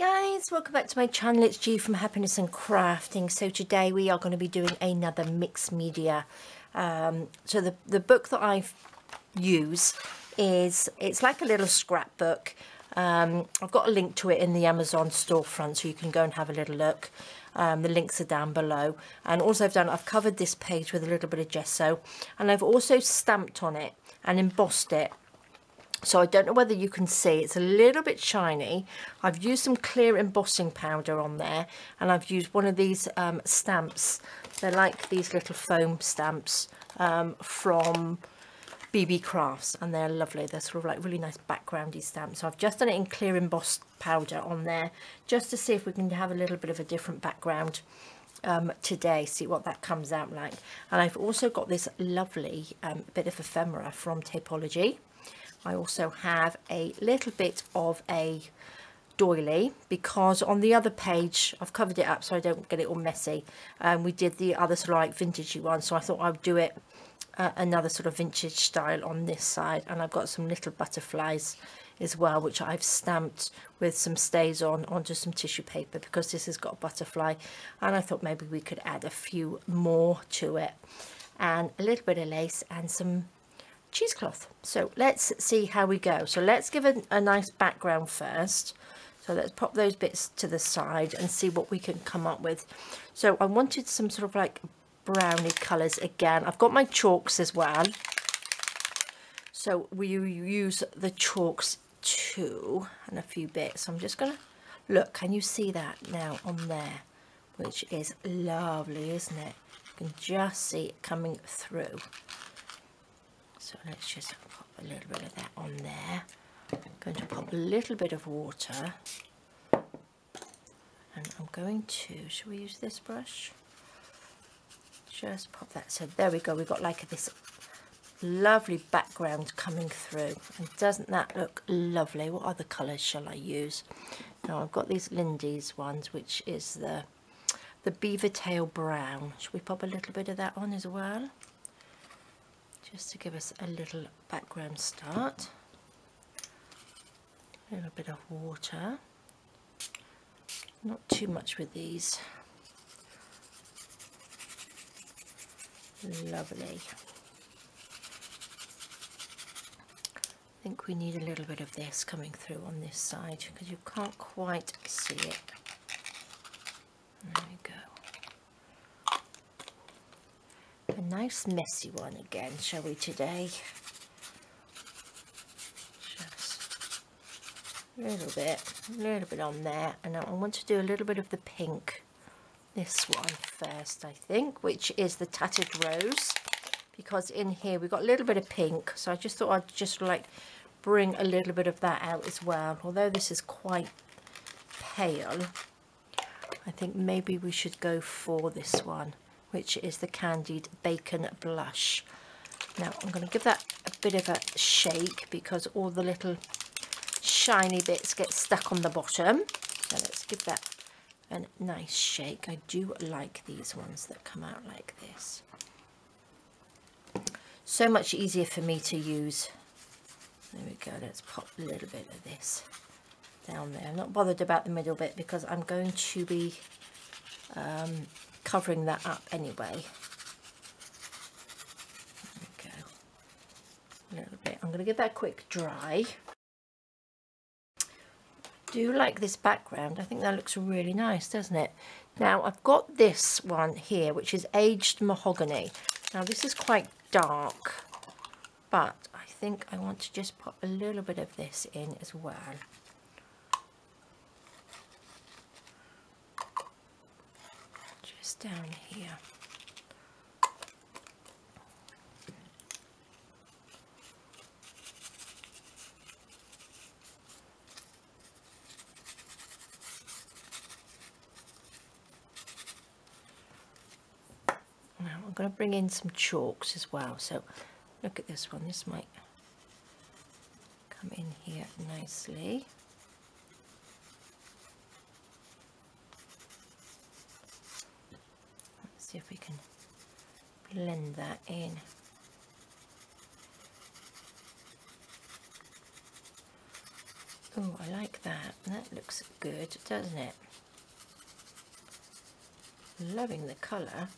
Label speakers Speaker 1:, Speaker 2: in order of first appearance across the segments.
Speaker 1: Guys, welcome back to my channel. It's G from Happiness and Crafting. So today we are going to be doing another mixed media. So the book that I use it's like a little scrapbook. I've got a link to it in the Amazon storefront, so you can go and have a little look. The links are down below. And also I've covered this page with a little bit of gesso, and I've also stamped on it and embossed it. So I don't know whether you can see, it's a little bit shiny. I've used some clear embossing powder on there, and I've used one of these stamps. They're like these little foam stamps from BeeBee Crafts, and they're lovely. They're sort of like really nice backgroundy stamps. So I've just done it in clear embossed powder on there, just to see if we can have a little bit of a different background today, see what that comes out like. And I've also got this lovely bit of ephemera from Collage. I also have a little bit of a doily, because on the other page I've covered it up so I don't get it all messy. We did the other sort of like vintagey one, so I thought I would do it another sort of vintage style on this side. And I've got some little butterflies as well, which I've stamped with some stays onto some tissue paper, because this has got a butterfly, and I thought maybe we could add a few more to it, and a little bit of lace and some cheesecloth. So let's see how we go. So let's give it a nice background first. So let's pop those bits to the side and see what we can come up with. So I wanted some sort of like browny colours again. I've got my chalks as well, so we use the chalks too, and a few bits. I'm just gonna look, can you see that now on there, which is lovely, isn't it? You can just see it coming through. So let's just pop a little bit of that on there. I'm going to pop a little bit of water, and I'm going to, should we use this brush? Just pop that. So there we go, we've got like this lovely background coming through, and doesn't that look lovely? What other colours shall I use? Now I've got these Lindy's ones, which is the beaver tail brown. Should we pop a little bit of that on as well, just to give us a little background start? A little bit of water, not too much with these. Lovely. I think we need a little bit of this coming through on this side, because you can't quite see it. There we go. A nice messy one again, shall we, today? Just a little bit on there, and I want to do a little bit of the pink. This one first, I think, which is the Tattered Rose, because in here we've got a little bit of pink, so I just thought I'd just like bring a little bit of that out as well. Although this is quite pale, I think maybe we should go for this one, which is the Candied Bacon Blush. Now I'm going to give that a bit of a shake, because all the little shiny bits get stuck on the bottom. So let's give that a nice shake. I do like these ones that come out like this. So much easier for me to use. There we go. Let's pop a little bit of this down there. I'm not bothered about the middle bit, because I'm going to be covering that up anyway. There we go. A little bit. I'm going to give that a quick dry. Do like this background. I think that looks really nice, doesn't it? Now I've got this one here, which is Aged Mahogany. Now this is quite dark, but I think I want to just pop a little bit of this in as well. Just down here. Now I'm going to bring in some chalks as well. So look at this one. This might come in here nicely. Let's see if we can blend that in. Oh, I like that. That looks good, doesn't it? Loving the colour.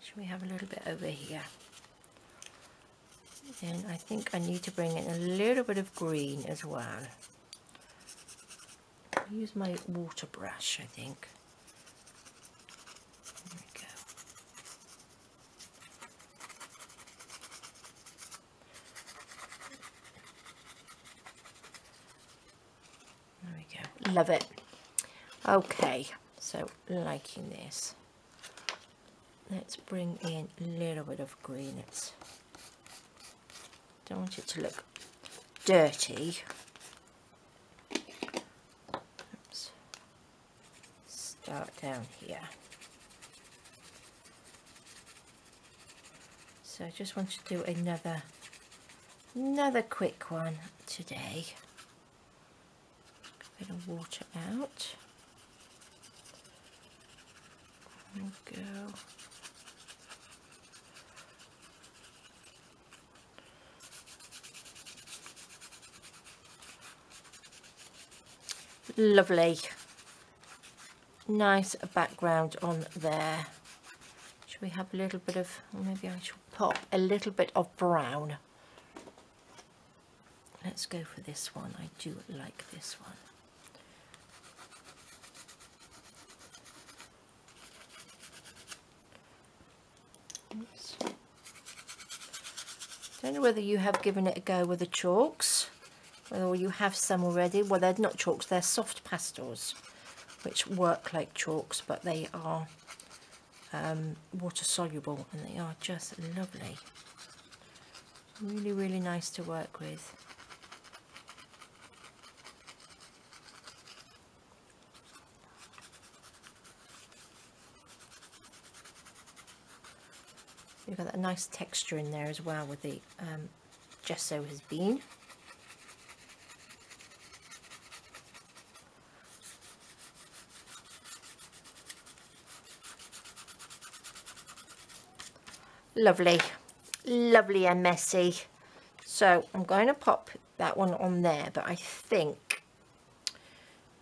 Speaker 1: Should we have a little bit over here? And I think I need to bring in a little bit of green as well. I'll use my water brush, I think. There we go. There we go. Love it. Okay, so liking this. Let's bring in a little bit of green. Don't want it to look dirty. Oops. Start down here. So I just want to do another quick one today. A bit of water out. There we go. Lovely. Nice background on there. Should we have a little bit of, or maybe I should pop a little bit of brown. Let's go for this one. I do like this one. Oops. Don't know whether you have given it a go with the chalks, or you have some already. Well, they're not chalks, they're soft pastels, which work like chalks, but they are water soluble, and they are just lovely. Really, really nice to work with. You've got that nice texture in there as well with the gesso has been. Lovely, lovely and messy. So I'm going to pop that one on there, but I think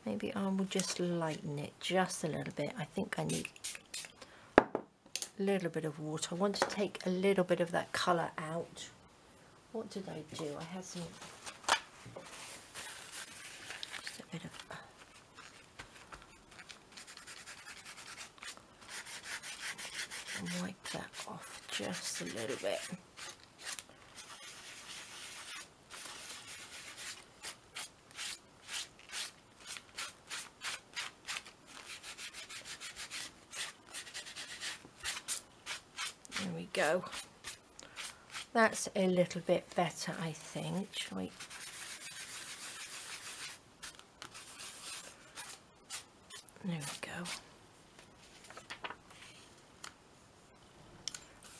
Speaker 1: maybe I will just lighten it just a little bit. I think I need a little bit of water. I want to take a little bit of that colour out. What did I do? I had some, just a bit of, wipe that off just a little bit. There we go. That's a little bit better, I think. Shall we? There we go.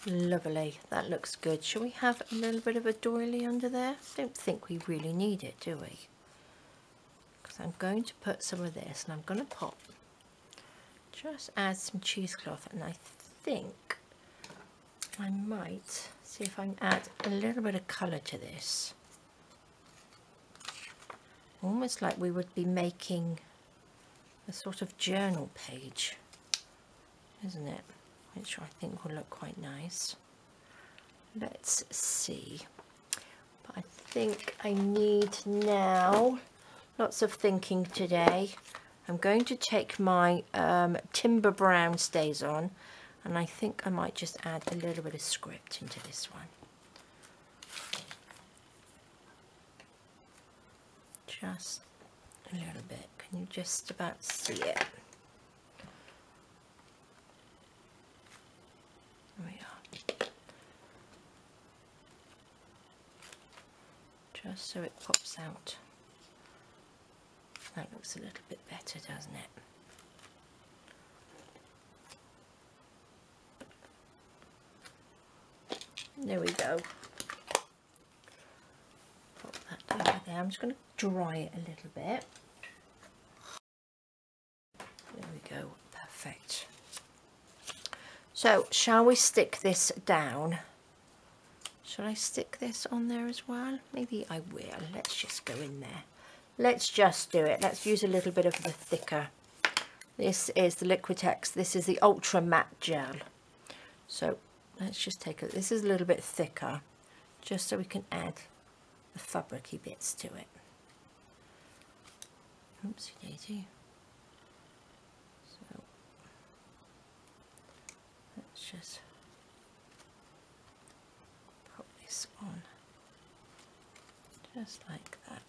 Speaker 1: Lovely, that looks good. Shall we have a little bit of a doily under there? Don't think we really need it, do we? Because I'm going to put some of this, and I'm going to pop, just add some cheesecloth, and I think I might see if I can add a little bit of colour to this. Almost like we would be making a sort of journal page, isn't it? Which I think will look quite nice. Let's see. But I think I need now, lots of thinking today. I'm going to take my Timber Brown Stays On, and I think I might just add a little bit of script into this one. Just a little bit. Can you just about see it? There we are. Just so it pops out. That looks a little bit better, doesn't it? There we go. Pop that over there. I'm just going to dry it a little bit. There we go. Perfect. So, shall we stick this down? Shall I stick this on there as well? Maybe I will. Let's just go in there. Let's just do it. Let's use a little bit of the thicker. This is the Liquitex. This is the Ultra Matte Gel. So let's just take it. This is a little bit thicker, just so we can add the fabricy bits to it. Oopsie daisy. So let's just put this on, just like that.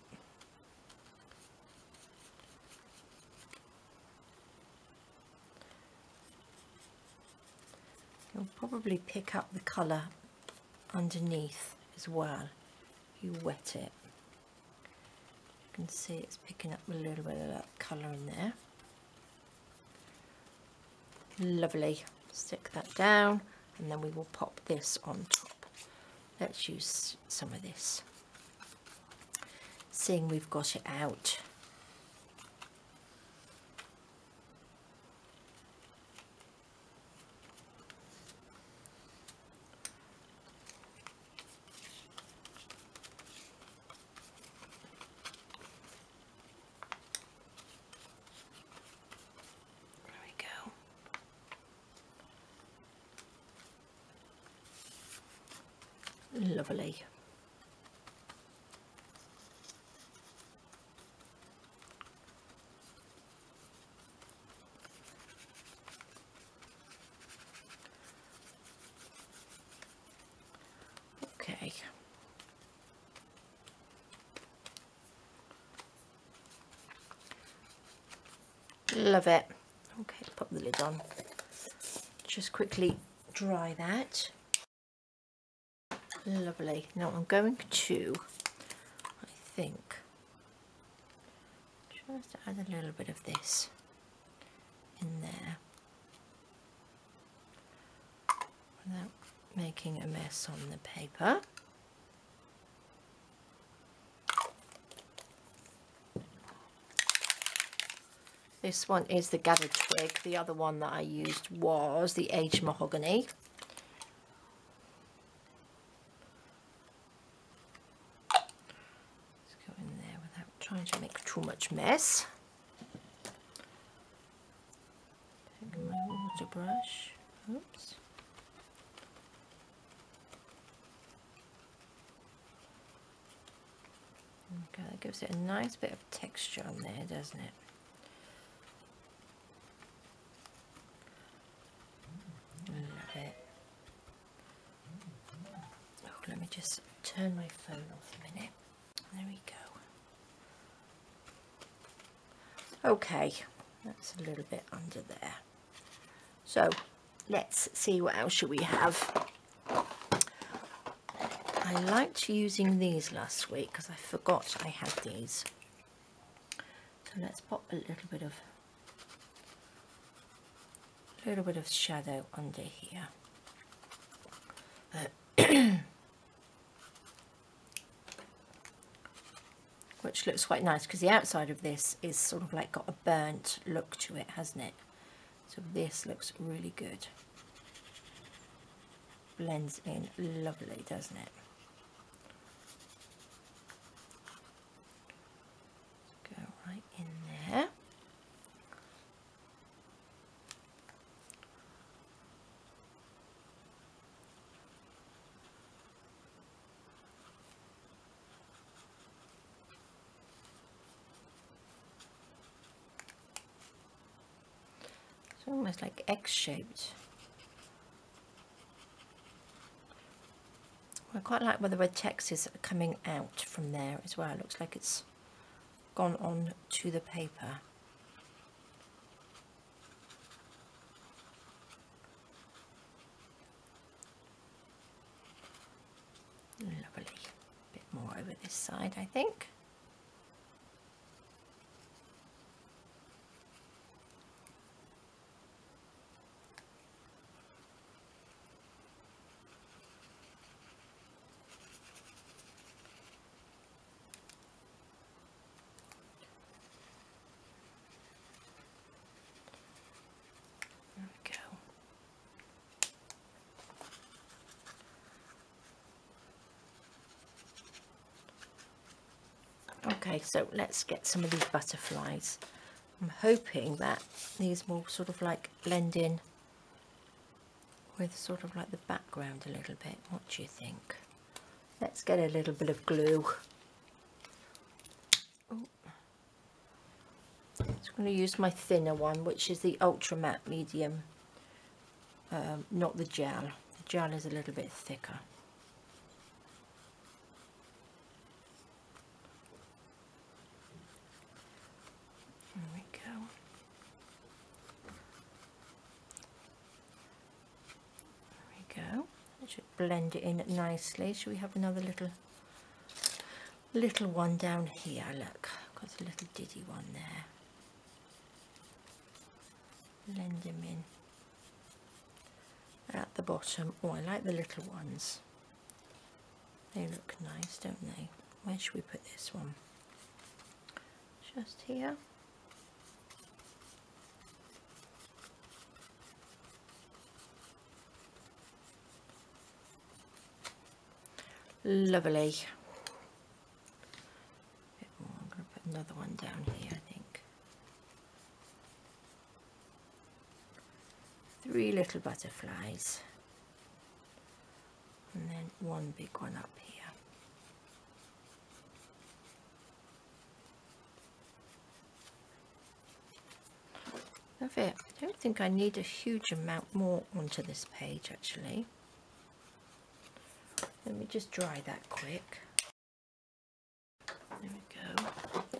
Speaker 1: You'll probably pick up the colour underneath as well if you wet it. You can see it's picking up a little bit of that colour in there. Lovely. Stick that down and then we will pop this on top. Let's use some of this, seeing we've got it out. Lovely. Okay. Love it. Okay, pop the lid on. Just quickly dry that. Lovely. Now I'm going to, I think, just add a little bit of this in there without making a mess on the paper. This one is the gathered twig. The other one that I used was the aged mahogany. Trying to make too much mess. Take my water brush. Oops. Okay, that gives it a nice bit of texture on there, doesn't it? Love it. Oh, let me just turn my phone off a minute. There we go. Okay, that's a little bit under there. So let's see what else should we have. I liked using these last week because I forgot I had these. So let's pop a little bit of shadow under here. Which looks quite nice because the outside of this is sort of like got a burnt look to it, hasn't it? So this looks really good. Blends in lovely, doesn't it? Go right in there. Almost like X-shaped. I quite like where the red text is coming out from there as well. It looks like it's gone on to the paper. Lovely. A bit more over this side, I think. Okay, so let's get some of these butterflies. I'm hoping that these will sort of like blend in with sort of like the background a little bit. What do you think? Let's get a little bit of glue. Oh. So I'm going to use my thinner one, which is the Ultra Matte Medium, not the gel. The gel is a little bit thicker. There we go. There we go. That should blend it in nicely. Should we have another little one down here? Look, I've got a little diddy one there. Blend him in at the bottom. Oh, I like the little ones. They look nice, don't they? Where should we put this one? Just here. Lovely. I'm going to put another one down here, I think. 3 little butterflies. And then one big one up here. That's it. I don't think I need a huge amount more onto this page actually. Let me just dry that quick. There we go.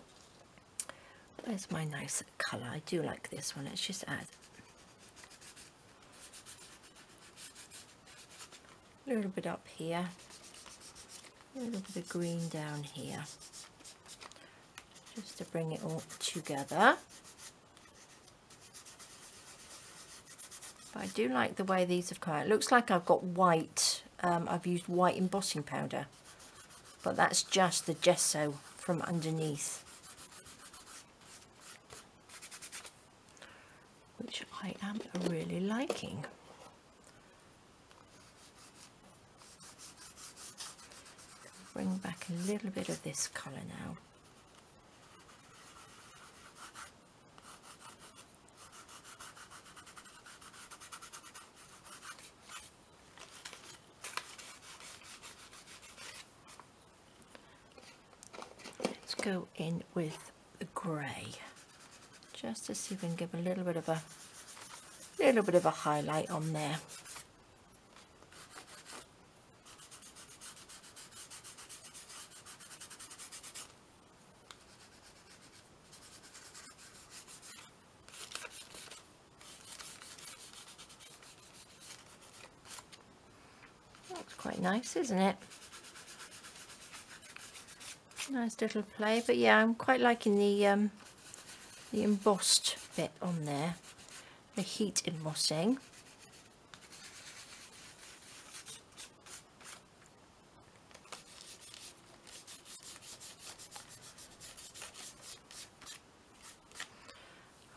Speaker 1: Where's my nice colour? I do like this one. Let's just add a little bit up here, a little bit of green down here, just to bring it all together. But I do like the way these have come out. It looks like I've got white. I've used white embossing powder, but that's just the gesso from underneath, which I am really liking. Bring back a little bit of this colour now. Let's go in with the grey, just to see if we can give a little bit of a highlight on there. Looks quite nice, isn't it? Nice little play, but yeah, I'm quite liking the embossed bit on there, the heat embossing.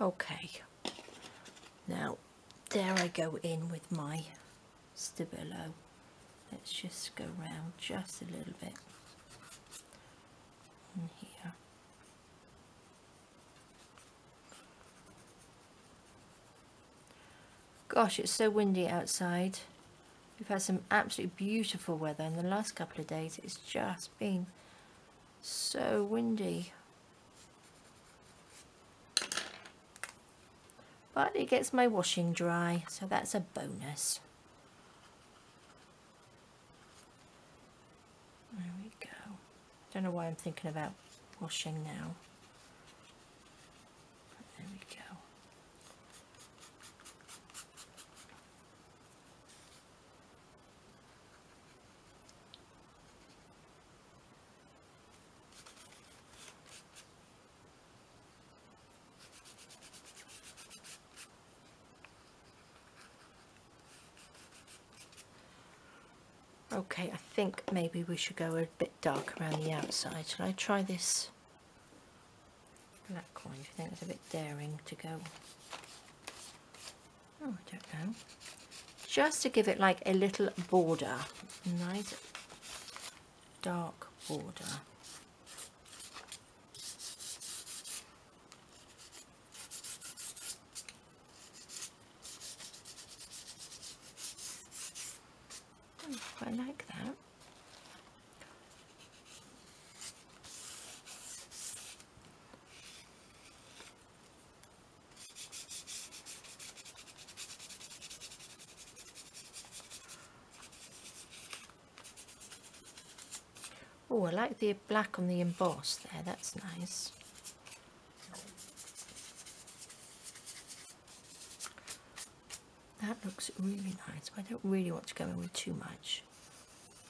Speaker 1: Okay, now there I go in with my Stabilo. Let's just go round just a little bit in here. Gosh, it's so windy outside. We've had some absolutely beautiful weather in the last couple of days. It's just been so windy. But it gets my washing dry, so that's a bonus. There we go. Don't know why I'm thinking about washing now. But there we go. Okay, I think maybe we should go a bit dark around the outside. Shall I try this black one? Do you think it's a bit daring to go? Oh, I don't know. Just to give it like a little border. Nice dark border. I like that. Oh, I like the black on the emboss there, that's nice. That looks really nice, but I don't really want to go in with too much.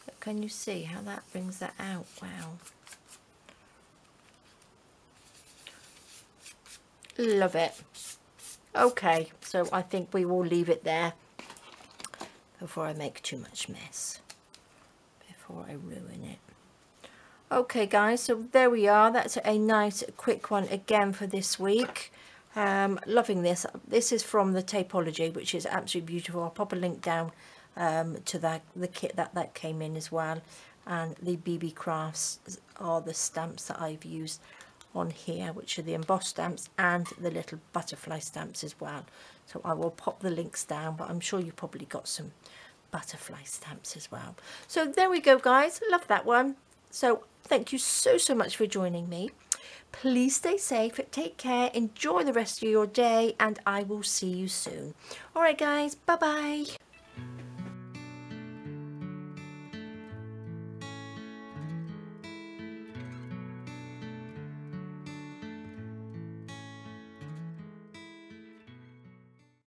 Speaker 1: But can you see how that brings that out? Wow. Love it. Okay, so I think we will leave it there before I make too much mess, before I ruin it. Okay guys, so there we are. That's a nice quick one again for this week. Loving this. This is from the Tapology, which is absolutely beautiful. I'll pop a link down to the kit that came in as well. And the BeeBee Crafts are the stamps that I've used on here, which are the embossed stamps and the little butterfly stamps as well. So I will pop the links down, but I'm sure you probably got some butterfly stamps as well. So there we go guys, love that one. So thank you so much for joining me. Please stay safe, take care, enjoy the rest of your day, and I will see you soon. All right guys, bye bye.